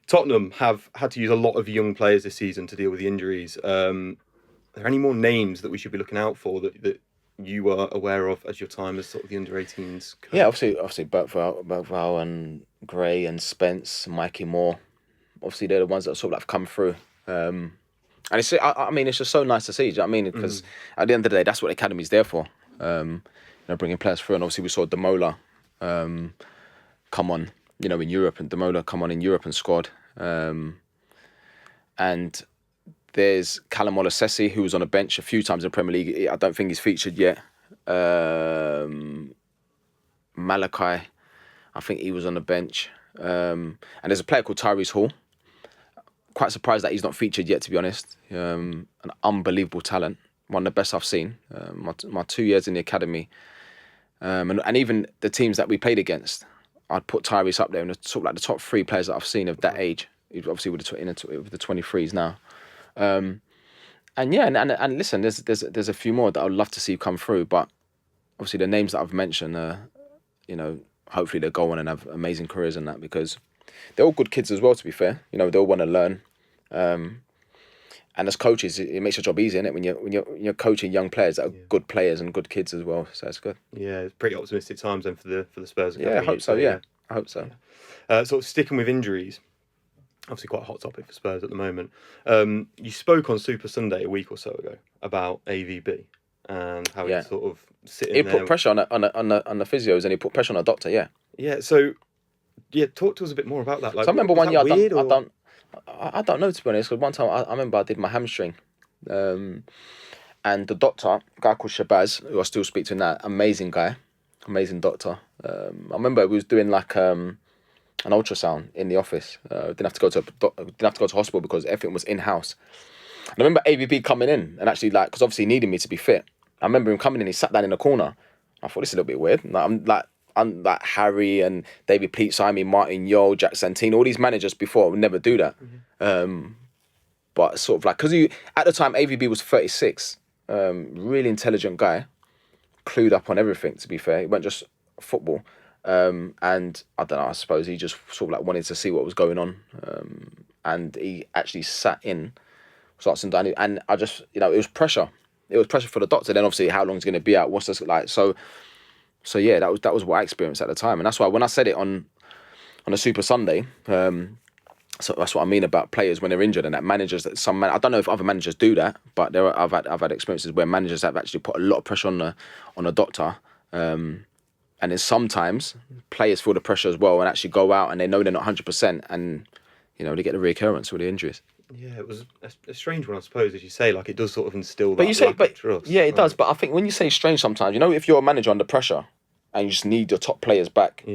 Tottenham have had to use a lot of young players this season to deal with the injuries. Are there any more names that we should be looking out for that you are aware of as your time as sort of the under-18s coach? Yeah, obviously Bergvall and Gray and Spence, Mikey Moore. Obviously, they're the ones that sort of like come through. And I mean, it's just so nice to see. Do you know what I mean? Because at the end of the day, that's what the academy's there for. Bringing players through, and obviously we saw Demola come on, in Europe, and Demola come on in Europe and scored. And there's Callum Olasesi, who was on a bench a few times in the Premier League. I don't think he's featured yet. Malachi, I think he was on the bench. And there's a player called Tyrese Hall. Quite surprised that he's not featured yet, to be honest. An unbelievable talent. One of the best I've seen. My 2 years in the academy. And even the teams that we played against, I'd put Tyrese up there in the sort of like the top 3 players that I've seen of that age. Obviously with the 23s now. And listen, there's a few more that I'd love to see come through, but obviously the names that I've mentioned, hopefully they'll go on and have amazing careers in that, because they're all good kids as well, to be fair. They all want to learn. And as coaches, it makes your job easy, innit? When you're coaching young players that are good players and good kids as well. So it's good. Yeah, it's pretty optimistic times then for the Spurs. Yeah, I hope so. Yeah, I hope so. Sort of sticking with injuries, obviously quite a hot topic for Spurs at the moment. You spoke on Super Sunday a week or so ago about AVB and how he's sort of sitting there. He put pressure on the physios, and he put pressure on the doctor. Yeah. Yeah. So, talk to us a bit more about that. Like, so I remember one year I don't know, to be honest, because one time I remember I did my hamstring, and the doctor, a guy called Shabazz, who I still speak to now, amazing guy, amazing doctor. I remember we was doing like an ultrasound in the office. Didn't have to go to hospital because everything was in house. And I remember AVB coming in and actually because obviously he needed me to be fit. I remember him coming in. He sat down in the corner. I thought, this is a little bit weird. I'm like Harry and David Pete, Simon, Martin Yole, Jack Santini, all these managers before would never do that. But sort of because at the time AVB was 36, really intelligent guy, clued up on everything. To be fair, it wasn't just football. And I don't know, I suppose he just sort of wanted to see what was going on. And he actually sat in, starts and done it. And I just, it was pressure. It was pressure for the doctor. Then obviously how long is going to be out? What's this like? So yeah, that was what I experienced at the time. And that's why when I said it on a Super Sunday, so that's what I mean about players when they're injured, and that managers, I don't know if other managers do that, but I've had experiences where managers have actually put a lot of pressure on the doctor. And then sometimes players feel the pressure as well and actually go out and they know they're not 100%, and they get the reoccurrence with the injuries. Yeah, it was a strange one, I suppose, as you say. Like, it does sort of instill but that trust. Yeah, it does. But I think when you say strange sometimes, if you're a manager under pressure and you just need your top players back,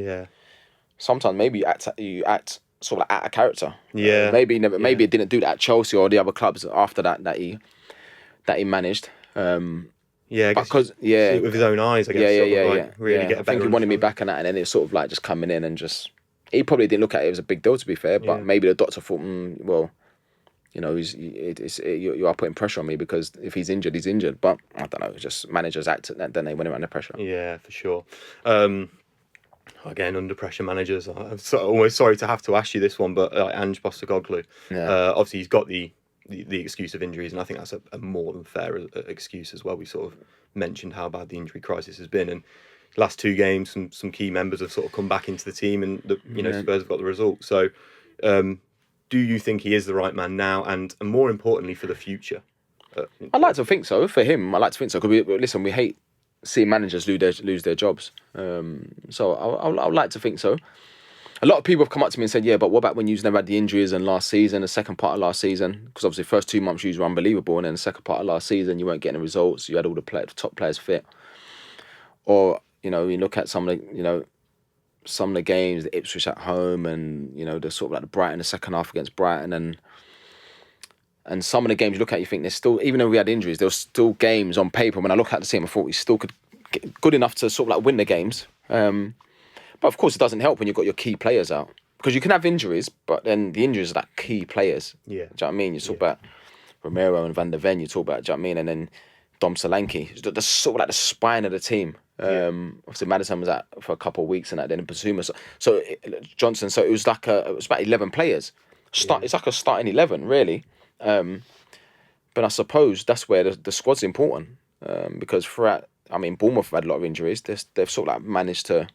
sometimes maybe you act sort of out of character. Yeah. Maybe it didn't do that at Chelsea or the other clubs after that he managed. Yeah, because see it with his own eyes, I guess. Really get a better. I think he wanted me back on that, and then it's sort of just coming in and just. He probably didn't look at it as a big deal, to be fair, but maybe the doctor thought, you are putting pressure on me because if he's injured, he's injured. But I don't know, just managers act, then they went under pressure. Yeah, for sure. Again, under pressure managers. I'm almost sorry to have to ask you this one, but Ange Postecoglou, obviously he's got the excuse of injuries, and I think that's a more than fair excuse as well. We sort of mentioned how bad the injury crisis has been, and last 2 games, some key members have sort of come back into the team, and Spurs have got the result. So, do you think he is the right man now, and more importantly for the future? I'd like to think so. For him, I'd like to think so. Because we hate seeing managers lose their jobs. So I'd like to think so. A lot of people have come up to me and said, yeah, but what about when you never had the injuries in last season, the second part of last season? Because obviously the first 2 months you were unbelievable, and then the second part of last season you weren't getting the results. You had all the top players fit. Or, you look at some of the games, the Ipswich at home, and, the sort of the Brighton, the second half against Brighton, and some of the games you look at, you think there's still, even though we had injuries, there were still games on paper. When I look at the team, I thought we still could get good enough to sort of win the games. But of course, it doesn't help when you've got your key players out, because you can have injuries, but then the injuries are key players. Yeah. Do you know what I mean? You talk about Romero and Van der Ven. You talk about, do you know what I mean? And then Dom Solanke. That's sort of the spine of the team. Obviously, Maddison was out for a couple of weeks, and then Basuma. So Johnson. So it was about 11 players. It's like a starting 11, really. But I suppose that's where the squad's important, because throughout, I mean, Bournemouth have had a lot of injuries. They've sort of like managed to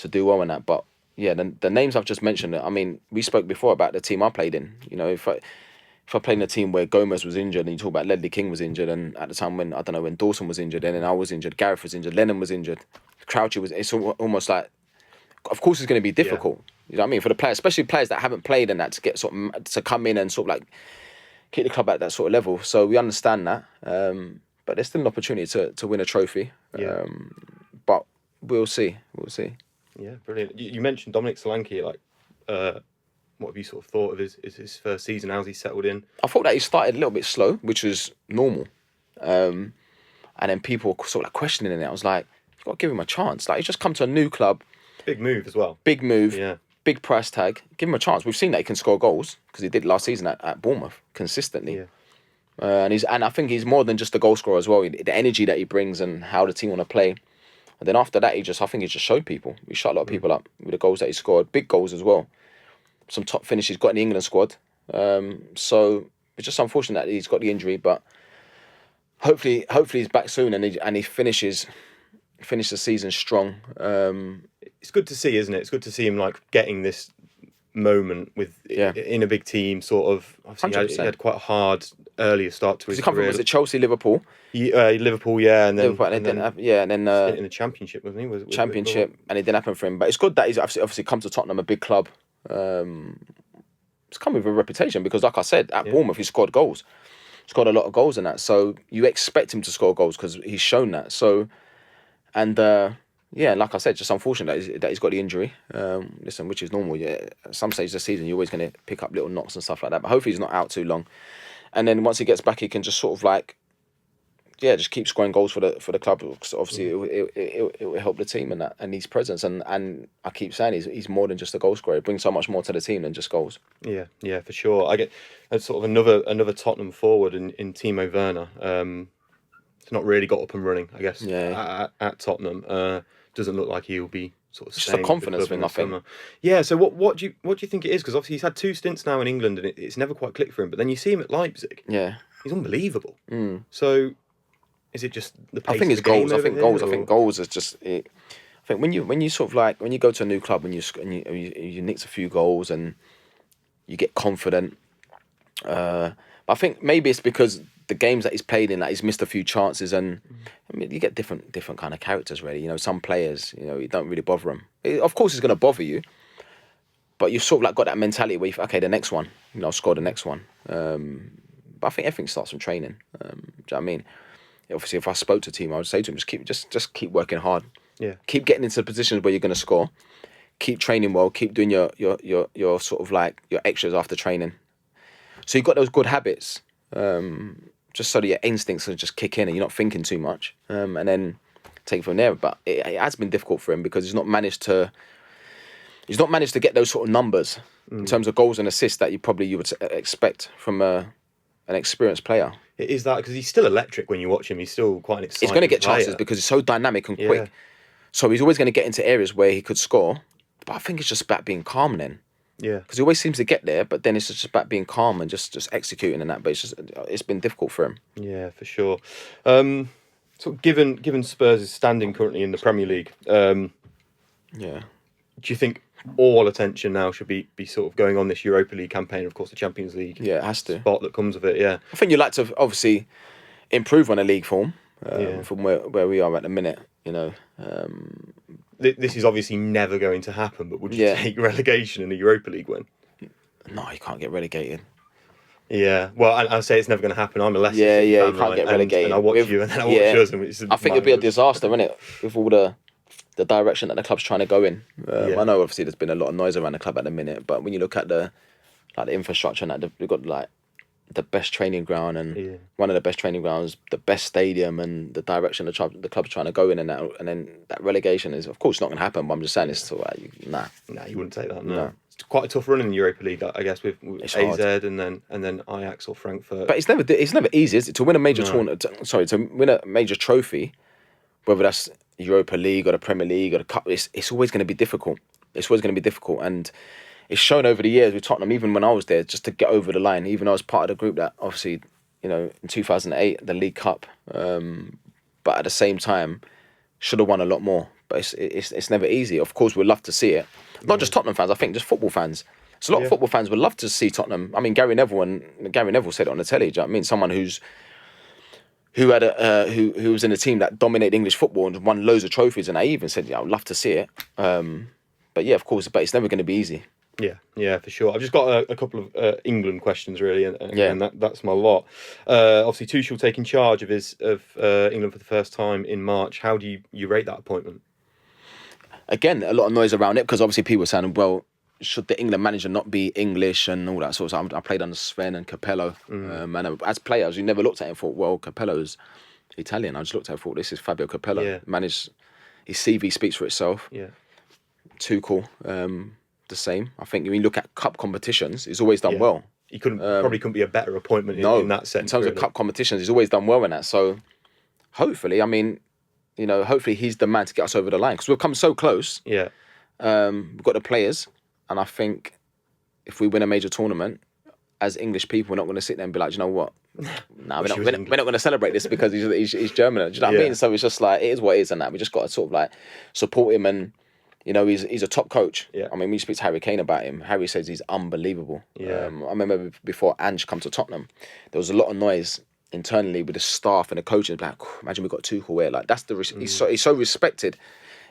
do well in that. But yeah, the names I've just mentioned, I mean, we spoke before about the team I played in. You know, if I played in a team where Gomez was injured, and you talk about Ledley King was injured, and at the time when, I don't know, when Dawson was injured, and then I was injured, Gareth was injured, Lennon was injured, Crouchy was, it's almost like, of course it's going to be difficult. You know what I mean? For the players, especially players that haven't played and that, to get sort of, to come in and sort of like keep the club at that sort of level. So we understand that. But there's still an opportunity to win a trophy. But we'll see. Yeah, brilliant. You mentioned Dominic Solanke, like, what have you sort of thought of his first season? How's he settled in? I thought that he started a little bit slow, which was normal. And then people were sort of like questioning it. I was like, you've got to give him a chance. Like, he's just come to a new club. Big move as well. Big move. Yeah. Big price tag. Give him a chance. We've seen that he can score goals, because he did last season at Bournemouth consistently. Yeah. And I think he's more than just a goal scorer as well. The energy that he brings and how the team want to play. And then after that, I think he just showed people. He shut a lot of people up with the goals that he scored. Big goals as well. Some top finishes, got in the England squad. So it's just unfortunate that he's got the injury, but hopefully he's back soon and he finishes the season strong. It's good to see, isn't it? It's good to see him like getting this moment in a big team. Sort of. Obviously, he had quite a hard earlier start to his career. Was it Chelsea, Liverpool? Liverpool, yeah, and then Liverpool, and then in the Championship, wasn't he? Was Championship, and it didn't happen for him. But it's good that he's obviously come to Tottenham, a big club. It's come with a reputation because, like I said, at Bournemouth, he scored goals. Scored a lot of goals in that. So you expect him to score goals because he's shown that. So, and like I said, just unfortunate that he's got the injury. Listen, which is normal. Yeah, at some stage of the season, you're always going to pick up little knocks and stuff like that. But hopefully he's not out too long. And then once he gets back, he can just sort of like, just keep scoring goals for the club. So obviously, it will help the team and his presence. And I keep saying he's more than just a goal scorer. He brings so much more to the team than just goals. Yeah, for sure. I get sort of another Tottenham forward in Timo Werner. It's not really got up and running, I guess. At Tottenham, doesn't look like he'll be sort of. Just a confidence thing, I think. Yeah. So what do you think it is? Because obviously he's had 2 stints now in England, and it's never quite clicked for him. But then you see him at Leipzig. Yeah. He's unbelievable. So. Is it just the pace I think it's of the game goals. I think goals is just. I think when you sort of like when you go to a new club and you nick a few goals and you get confident. But I think maybe it's because the games that he's played in, that he's missed a few chances, and I mean you get different kind of characters really. You know, some players, you don't really bother them. Of course, it's going to bother you, but you've sort of like got that mentality where the next one, I'll score the next one. But I think everything starts from training. Do you know what I mean? Obviously, if I spoke to a team, I would say to him, just keep working hard. Yeah. Keep getting into positions where you're going to score. Keep training well. Keep doing your sort of like your extras after training. So you've got those good habits, just so that your instincts will just kick in and you're not thinking too much, and then take it from there. But it has been difficult for him because he's not managed to get those sort of numbers in terms of goals and assists that you would expect from an experienced player. It is that because he's still electric when you watch him. He's still quite an exciting He's going to get chances player. because he's so dynamic and quick. So he's always going to get into areas where he could score. But I think it's just about being calm then. Yeah. Because he always seems to get there, but then it's just about being calm and just executing and that. But it's been difficult for him. Yeah, for sure. So given Spurs' standing currently in the Premier League, do you think all attention now should be sort of going on this Europa League campaign, of course, the Champions League? Yeah, it has to. Spot that comes of it, yeah. I think you'd like to obviously improve on a league form from where we are at the minute, This is obviously never going to happen, but would you take relegation in a Europa League win? No, you can't get relegated. Yeah, well, I say it's never going to happen. I'm a Leicester fan, you can't get relegated. And I watch you, and then I watch us. And I think it'd be a disaster, wouldn't it, with all the direction that the club's trying to go in. I know obviously there's been a lot of noise around the club at the minute, but when you look at the infrastructure and that, we've got like the best training ground and one of the best training grounds, the best stadium, and the direction the club's trying to go in, and then that relegation is, of course, not going to happen. But I'm just saying, it's sort of like, nah, you wouldn't take that. No. It's quite a tough run in the Europa League, I guess, with AZ hard. and then Ajax or Frankfurt. But it's never easy, is it? To win a major tournament, to win a major trophy, whether that's Europa League or the Premier League or the Cup, it's always going to be difficult. It's always going to be difficult, and it's shown over the years with Tottenham, even when I was there, just to get over the line. Even though I was part of the group that obviously, in 2008, the League Cup, but at the same time, should have won a lot more. But it's never easy. Of course, we'd love to see it. Not just Tottenham fans, I think just football fans. So a lot of football fans would love to see Tottenham. I mean, Gary Neville said it on the telly. Do you know what I mean? Someone who was in a team that dominated English football and won loads of trophies, and I even said, I'd love to see it. But yeah, of course, but it's never going to be easy. Yeah, for sure. I've just got a couple of England questions really, and that's my lot. Obviously, Tuchel taking charge of England for the first time in March. How do you rate that appointment? Again, a lot of noise around it because obviously people were saying, well, should the England manager not be English and all that sort of stuff. I played under Sven and Capello, and as players, you never looked at him and thought, well, Capello's Italian. I just looked at him and thought, this is Fabio Capello. Yeah. Managed, his CV speaks for itself. Yeah. Tuchel, the same. I think when you look at cup competitions, he's always done well. He probably couldn't be a better appointment in that sense. In terms of cup competitions, he's always done well in that. So hopefully, I mean, hopefully he's the man to get us over the line because we've come so close. Yeah. We've got the players, and I think if we win a major tournament, as English people, we're not going to sit there and be like, you know what? No, we're not going to celebrate this because he's German. Do you know what I mean? So it's just like, it is what it is, and that we just got to sort of like support him, and he's a top coach. Yeah. I mean, we speak to Harry Kane about him. Harry says he's unbelievable. Yeah. I remember before Ange come to Tottenham, there was a lot of noise internally with the staff and the coaches. Like, imagine we got Tuchel here. Like that's he's so respected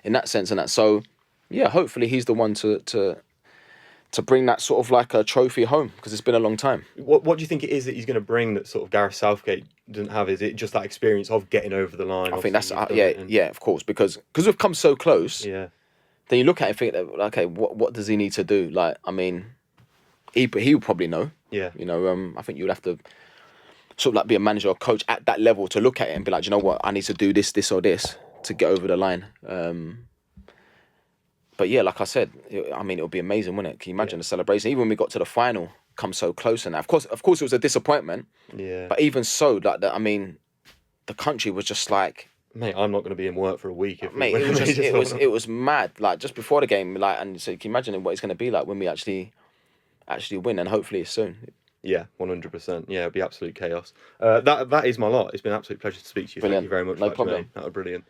in that sense, and that. So yeah, hopefully he's the one to bring that sort of like a trophy home because it's been a long time. What do you think it is that he's going to bring that sort of Gareth Southgate doesn't have? Is it just that experience of getting over the line? I think that's of course, because we've come so close. Yeah. Then you look at it and think, okay, what does he need to do? Like, I mean, he would probably know. Yeah. I think you'd have to sort of like be a manager or coach at that level to look at it and be like, you know what, I need to do this, or this to get over the line. But yeah, like I said, it would be amazing, wouldn't it? Can you imagine the celebration? Even when we got to the final, come so close, and that. Of course, it was a disappointment. Yeah. But even so, the country was just like, mate, I'm not going to be in work for a week. It was mad. Like just before the game, like, and so can you imagine what it's going to be like when we actually win, and hopefully it's soon. Yeah, 100%. Yeah, it'll be absolute chaos. That is my lot. It's been an absolute pleasure to speak to you. Brilliant. Thank you very much. No problem. That was brilliant.